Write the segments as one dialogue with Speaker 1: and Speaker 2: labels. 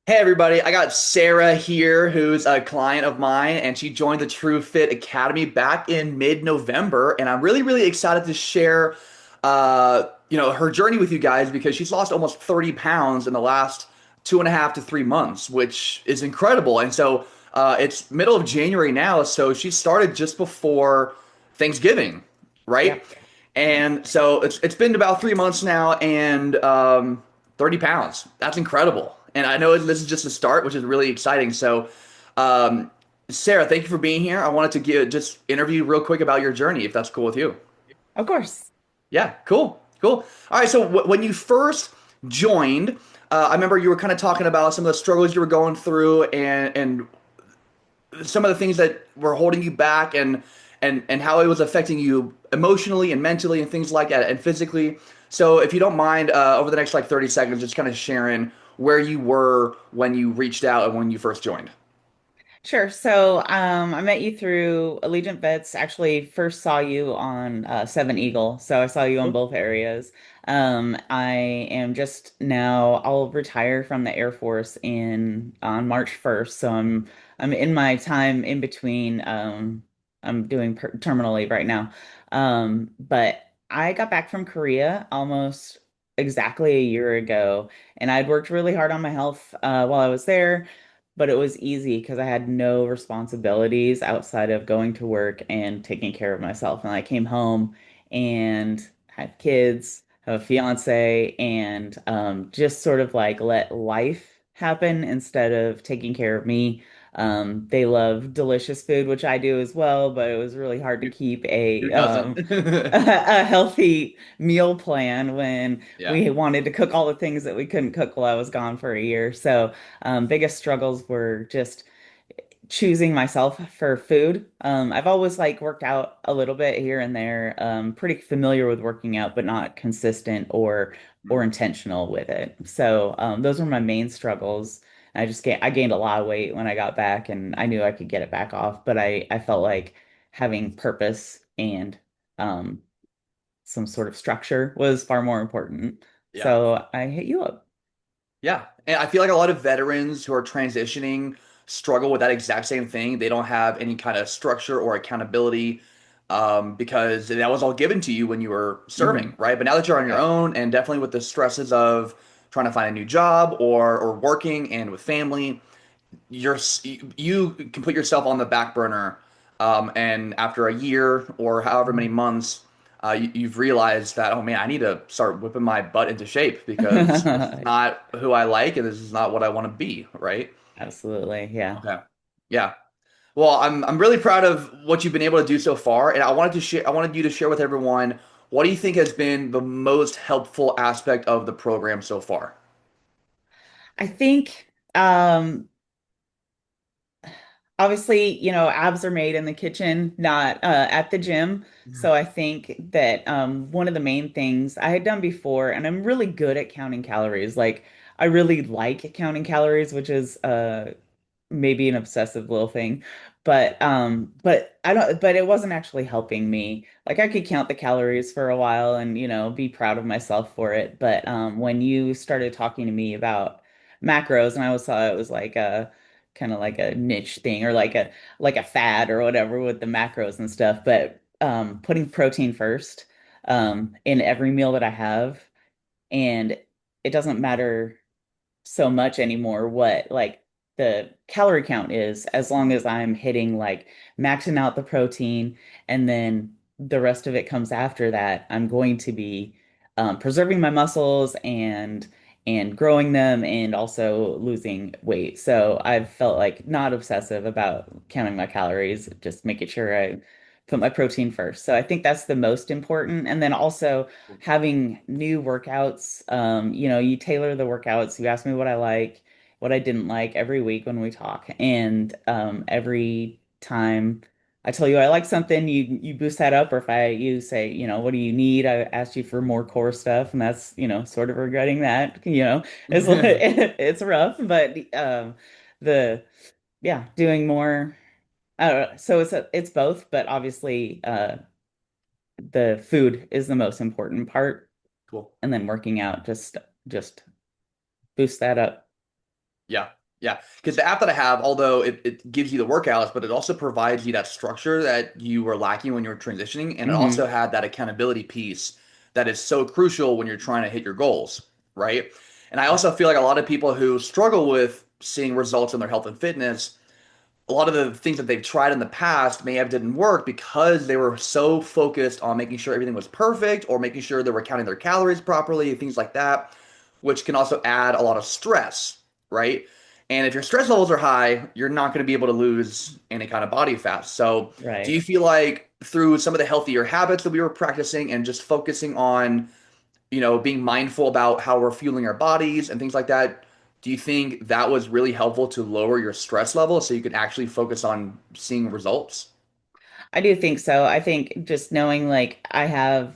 Speaker 1: Hey everybody, I got Sarah here, who's a client of mine, and she joined the True Fit Academy back in mid-November, and I'm really excited to share, her journey with you guys because she's lost almost 30 pounds in the last 2.5 to 3 months, which is incredible. And so, it's middle of January now, so she started just before Thanksgiving, right?
Speaker 2: Yep.
Speaker 1: And so it's been about 3 months now, and 30 pounds. That's incredible. And I know this is just the start, which is really exciting. So, um, Sarah, thank you for being here. I wanted to just interview real quick about your journey, if that's cool with you.
Speaker 2: Of course.
Speaker 1: Yeah, cool. All right, so when you first joined, I remember you were kind of talking about some of the struggles you were going through and some of the things that were holding you back and how it was affecting you emotionally and mentally and things like that and physically. So if you don't mind, over the next like 30 seconds, just kind of sharing where you were when you reached out and when you first joined.
Speaker 2: Sure. I met you through Allegiant Vets. Actually, first saw you on Seven Eagle. So I saw you on
Speaker 1: Cool.
Speaker 2: both areas. I am just now, I'll retire from the Air Force in on March 1st. I'm in my time in between. I'm doing terminal leave right now. But I got back from Korea almost exactly a year ago, and I'd worked really hard on my health while I was there. But it was easy because I had no responsibilities outside of going to work and taking care of myself. And I came home and had kids, have a fiance, and just sort of like let life happen instead of taking care of me. They love delicious food, which I do as well, but it was really hard to
Speaker 1: Who,
Speaker 2: keep
Speaker 1: who doesn't?
Speaker 2: a healthy meal plan when
Speaker 1: Yeah.
Speaker 2: we wanted to cook all the things that we couldn't cook while I was gone for a year. So biggest struggles were just choosing myself for food. I've always like worked out a little bit here and there. Pretty familiar with working out, but not consistent or
Speaker 1: Mhm.
Speaker 2: intentional with it. So those were my main struggles. I gained a lot of weight when I got back, and I knew I could get it back off. But I felt like having purpose and um, some sort of structure was far more important.
Speaker 1: Yeah.
Speaker 2: So I hit you up.
Speaker 1: Yeah. And I feel like a lot of veterans who are transitioning struggle with that exact same thing. They don't have any kind of structure or accountability, because that was all given to you when you were serving,
Speaker 2: Hmm.
Speaker 1: right? But now that you're on your
Speaker 2: Right.
Speaker 1: own and definitely with the stresses of trying to find a new job or working and with family, you can put yourself on the back burner, and after a year or however many months, you've realized that, oh man, I need to start whipping my butt into shape because this is not who I like and this is not what I want to be, right?
Speaker 2: Absolutely. Yeah.
Speaker 1: Okay. Yeah. Well, I'm really proud of what you've been able to do so far, and I wanted you to share with everyone, what do you think has been the most helpful aspect of the program so far?
Speaker 2: I think obviously, abs are made in the kitchen, not at the gym. So I think that one of the main things I had done before, and I'm really good at counting calories. Like I really like counting calories, which is maybe an obsessive little thing. But I don't but it wasn't actually helping me. Like I could count the calories for a while and, be proud of myself for it. But when you started talking to me about macros, and I always thought it was like a kind of like a niche thing or like a fad or whatever with the macros and stuff. But putting protein first in every meal that I have, and it doesn't matter so much anymore what like the calorie count is, as long as I'm hitting like maxing out the protein, and then the rest of it comes after that. I'm going to be preserving my muscles and growing them and also losing weight. So I've felt like not obsessive about counting my calories, just making sure I put my protein first. So I think that's the most important. And then also having new workouts. You tailor the workouts. You ask me what I like, what I didn't like every week when we talk. And every time I tell you I like something, you boost that up. Or if you say, what do you need? I asked you for more core stuff, and that's, sort of regretting that. It's it's rough, but the yeah, doing more. I don't know. So it's both, but obviously the food is the most important part,
Speaker 1: Cool.
Speaker 2: and then working out just boost that up.
Speaker 1: Yeah. Yeah. Because the app that I have, although it gives you the workouts, but it also provides you that structure that you were lacking when you were transitioning. And it also
Speaker 2: Hmm.
Speaker 1: had that accountability piece that is so crucial when you're trying to hit your goals, right? And I also feel like a lot of people who struggle with seeing results in their health and fitness, a lot of the things that they've tried in the past may have didn't work because they were so focused on making sure everything was perfect or making sure they were counting their calories properly, things like that, which can also add a lot of stress, right? And if your stress levels are high, you're not going to be able to lose any kind of body fat. So, do you
Speaker 2: Right.
Speaker 1: feel like through some of the healthier habits that we were practicing and just focusing on, being mindful about how we're fueling our bodies and things like that, do you think that was really helpful to lower your stress level so you could actually focus on seeing results?
Speaker 2: I do think so. I think just knowing like I have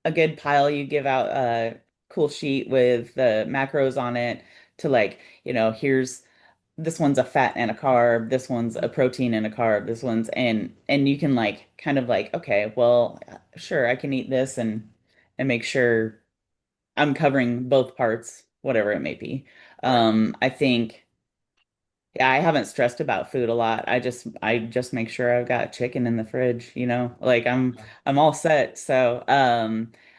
Speaker 2: a good pile, you give out a cool sheet with the macros on it to like, here's this one's a fat and a carb, this one's a protein and a carb, this one's and you can like kind of like, okay, well, sure, I can eat this and make sure I'm covering both parts, whatever it may be.
Speaker 1: Right.
Speaker 2: I think yeah, I haven't stressed about food a lot. I just make sure I've got chicken in the fridge, Like I'm all set. So,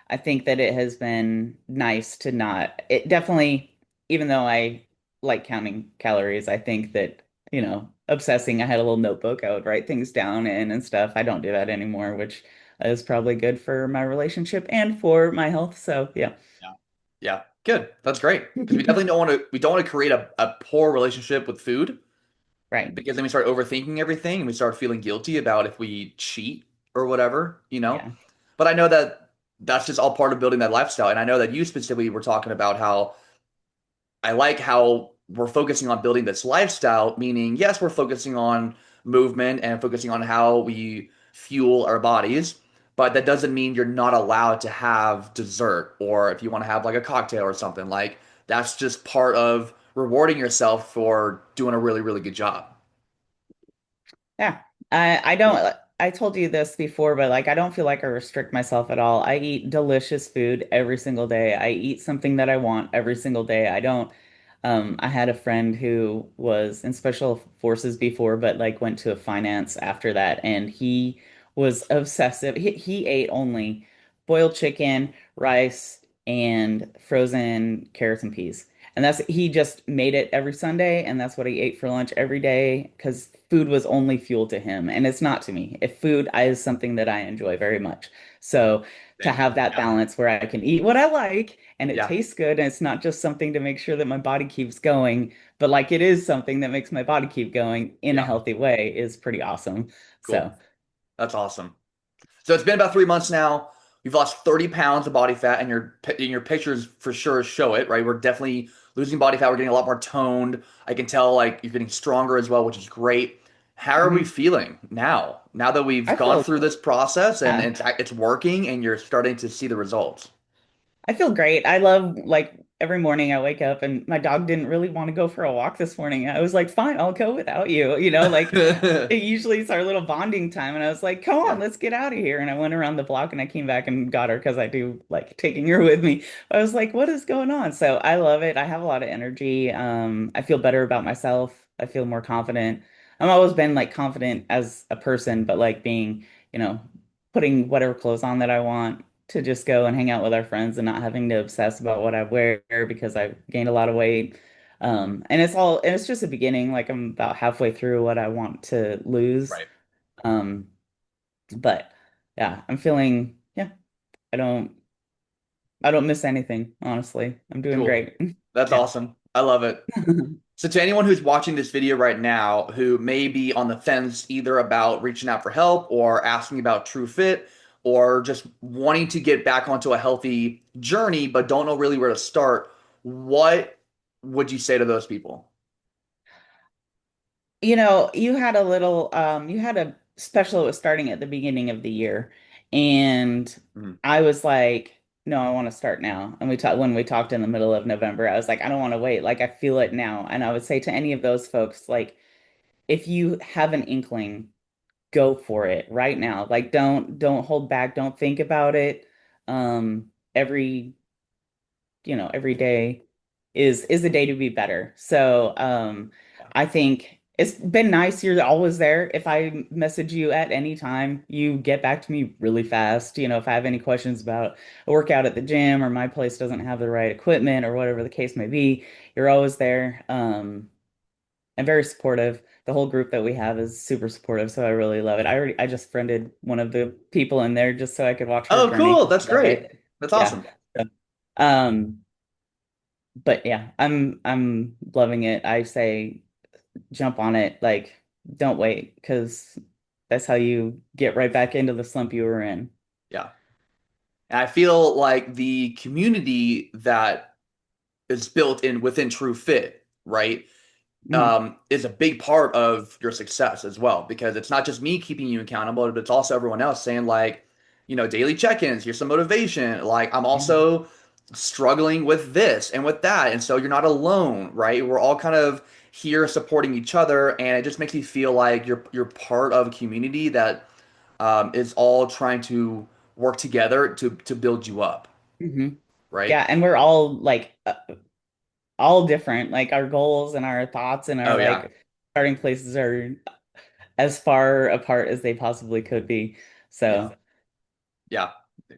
Speaker 2: I think that it has been nice to not it definitely even though I like counting calories, I think that, obsessing, I had a little notebook I would write things down in and stuff. I don't do that anymore, which is probably good for my relationship and for my health. So, yeah.
Speaker 1: Yeah. Yeah. Good. That's great. Because we don't want to create a poor relationship with food
Speaker 2: Right.
Speaker 1: because then we start overthinking everything and we start feeling guilty about if we cheat or whatever.
Speaker 2: Yeah.
Speaker 1: But I know that that's just all part of building that lifestyle. And I know that you specifically were talking about how I like how we're focusing on building this lifestyle, meaning, yes, we're focusing on movement and focusing on how we fuel our bodies, but that doesn't mean you're not allowed to have dessert or if you want to have like a cocktail or something. Like, that's just part of rewarding yourself for doing a really, really good job.
Speaker 2: Yeah. I don't I told you this before, but like I don't feel like I restrict myself at all. I eat delicious food every single day. I eat something that I want every single day. I don't I had a friend who was in special forces before, but like went to a finance after that, and he was obsessive. He ate only boiled chicken, rice, and frozen carrots and peas. And he just made it every Sunday, and that's what he ate for lunch every day because food was only fuel to him, and it's not to me. If food is something that I enjoy very much. So to
Speaker 1: Same.
Speaker 2: have that
Speaker 1: Yeah.
Speaker 2: balance where I can eat what I like and it
Speaker 1: Yeah.
Speaker 2: tastes good, and it's not just something to make sure that my body keeps going, but like it is something that makes my body keep going in a
Speaker 1: Yeah.
Speaker 2: healthy way is pretty awesome.
Speaker 1: Cool.
Speaker 2: So,
Speaker 1: That's awesome. So it's been about 3 months now. You've lost 30 pounds of body fat, and your pictures for sure show it, right? We're definitely losing body fat. We're getting a lot more toned. I can tell like you're getting stronger as well, which is great. How are we
Speaker 2: mhm.
Speaker 1: feeling now? Now that we've
Speaker 2: I
Speaker 1: gone
Speaker 2: feel
Speaker 1: through this process and
Speaker 2: yeah.
Speaker 1: it's working, and you're starting to see the results.
Speaker 2: I feel great. I love like every morning I wake up and my dog didn't really want to go for a walk this morning. I was like, fine, I'll go without you. Like usually it's our little bonding time. And I was like, come on,
Speaker 1: Yeah.
Speaker 2: let's get out of here. And I went around the block and I came back and got her because I do like taking her with me. I was like, what is going on? So I love it. I have a lot of energy. I feel better about myself. I feel more confident. I've always been like confident as a person, but like being, you know, putting whatever clothes on that I want to just go and hang out with our friends and not having to obsess about what I wear because I've gained a lot of weight. And it's just a beginning. Like I'm about halfway through what I want to lose.
Speaker 1: Right.
Speaker 2: Um, but yeah, I'm feeling, yeah, I don't, I don't miss anything, honestly. I'm doing
Speaker 1: Cool.
Speaker 2: great.
Speaker 1: That's
Speaker 2: Yeah.
Speaker 1: awesome. I love it. So to anyone who's watching this video right now who may be on the fence either about reaching out for help or asking about True Fit or just wanting to get back onto a healthy journey but don't know really where to start, what would you say to those people?
Speaker 2: You had a special that was starting at the beginning of the year, and
Speaker 1: Mhm.
Speaker 2: I was like, no, I want to start now. And when we talked in the middle of November, I was like, I don't want to wait. Like I feel it now. And I would say to any of those folks, like, if you have an inkling, go for it right now. Like don't hold back, don't think about it. Every day is a day to be better. So
Speaker 1: Yeah.
Speaker 2: I think it's been nice. You're always there. If I message you at any time, you get back to me really fast. You know, if I have any questions about a workout at the gym or my place doesn't have the right equipment or whatever the case may be, you're always there. And very supportive. The whole group that we have is super supportive, so I really love it. I just friended one of the people in there just so I could watch her
Speaker 1: Oh,
Speaker 2: journey.
Speaker 1: cool. That's
Speaker 2: Love
Speaker 1: great.
Speaker 2: it.
Speaker 1: That's
Speaker 2: Yeah.
Speaker 1: awesome.
Speaker 2: So, um, but yeah, I'm loving it. I say jump on it, like don't wait, because that's how you get right back into the slump you were in.
Speaker 1: Yeah. And I feel like the community that is built in within True Fit, right?
Speaker 2: Mhm.
Speaker 1: Is a big part of your success as well because it's not just me keeping you accountable, but it's also everyone else saying like, daily check-ins, here's some motivation. Like I'm
Speaker 2: Mhm.
Speaker 1: also struggling with this and with that, and so you're not alone, right? We're all kind of here supporting each other, and it just makes me feel like you're part of a community that is all trying to work together to build you up,
Speaker 2: Mhm.
Speaker 1: right?
Speaker 2: Yeah, and we're all like all different. Like our goals and our thoughts and our
Speaker 1: Oh yeah,
Speaker 2: like starting places are as far apart as they possibly could be.
Speaker 1: yeah,
Speaker 2: So
Speaker 1: yeah.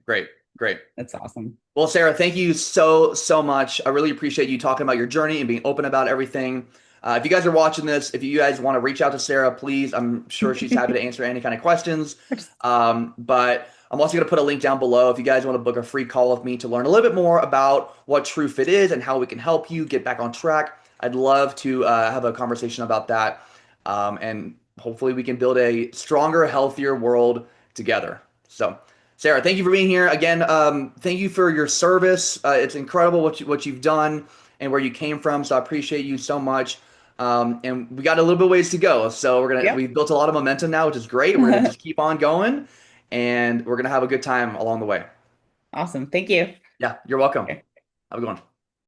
Speaker 1: Great, great.
Speaker 2: that's awesome.
Speaker 1: Well, Sarah, thank you so, so much. I really appreciate you talking about your journey and being open about everything. If you guys are watching this, if you guys want to reach out to Sarah, please, I'm sure she's happy to answer any kind of questions. But I'm also going to put a link down below if you guys want to book a free call with me to learn a little bit more about what TrueFit is and how we can help you get back on track. I'd love to have a conversation about that. And hopefully we can build a stronger, healthier world together. So, Sarah, thank you for being here again. Thank you for your service. It's incredible what you've done and where you came from. So I appreciate you so much. And we got a little bit ways to go. So
Speaker 2: Yep.
Speaker 1: we've built a lot of momentum now, which is great. We're gonna just keep on going, and we're gonna have a good time along the way.
Speaker 2: Awesome. Thank you.
Speaker 1: Yeah, you're welcome.
Speaker 2: Okay.
Speaker 1: Have a good one.